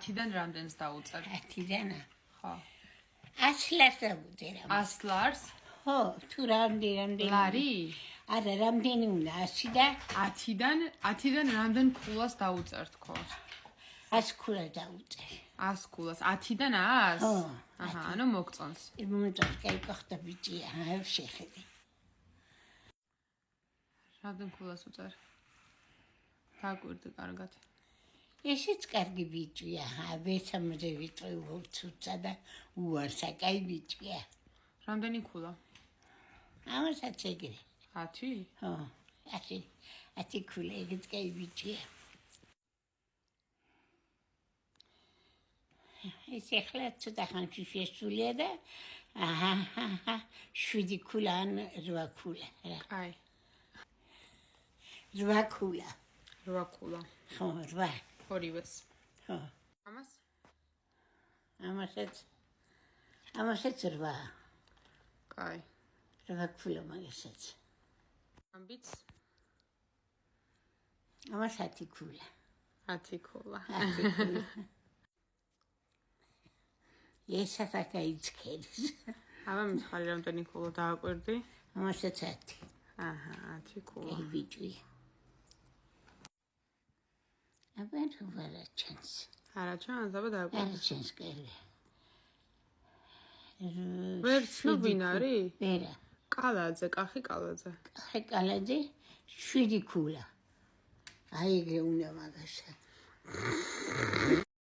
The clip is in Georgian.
10-დან რამდენს დაუწერ? 10-დან? ხო. 100 ლარს დაუწერ. 100 ლარს? ხო, თუ რამდენი? ლარი? არა, რამდენი უნდა 100 და 10-დან რამდენ ქულას დაუწერ თქო? 100 ქულას დაუწერ. 100 ქულას. 10-დან 100? ხო. აჰა, ანუ მოგწონს. მომწონს, კაი გახდა ბიჭია, შეხედე. რამდენ ქულას უწერ? დაგვირდი კარგად. ესეც კარგი ბიჭია, ვეცამზე ვიტყვი უცუცა და უარსა, კაი ბიჭია. რამდენი ქულა? ამასაც ეგრე. 10? ხო, 10 ქულა, ეგეც კაი ბიჭია. ეს ახლა ცოტა ხანში შესულია და 7 ქულა ან 8 ქულა. აი. 8 ქულა. 8 ქულა. ხო, 8. ორივეს. ხო. ამას? ამასაც 8. კაი. 8 ქულა მაგასაც. ამბიც? ამას 10 ქულა. 10 ქულა. 10 ქულა. ესათა გაიცქერის. აბა მითხარი რამდენი ქულა დააკვირდი? ამასაც 10. აჰა, 10 ქულა. კაი ბიჭია. აბა თუ არა ჩანს. არა ჩანს, აბა დააკვირდი. არა ჩანს კაი. ვერ ცნობ ვინ არის? ვერა. კალაძე, კახი კალაძე. კახი კალაძე 7 ქულა. აი ეგრე უნდა მაგასა.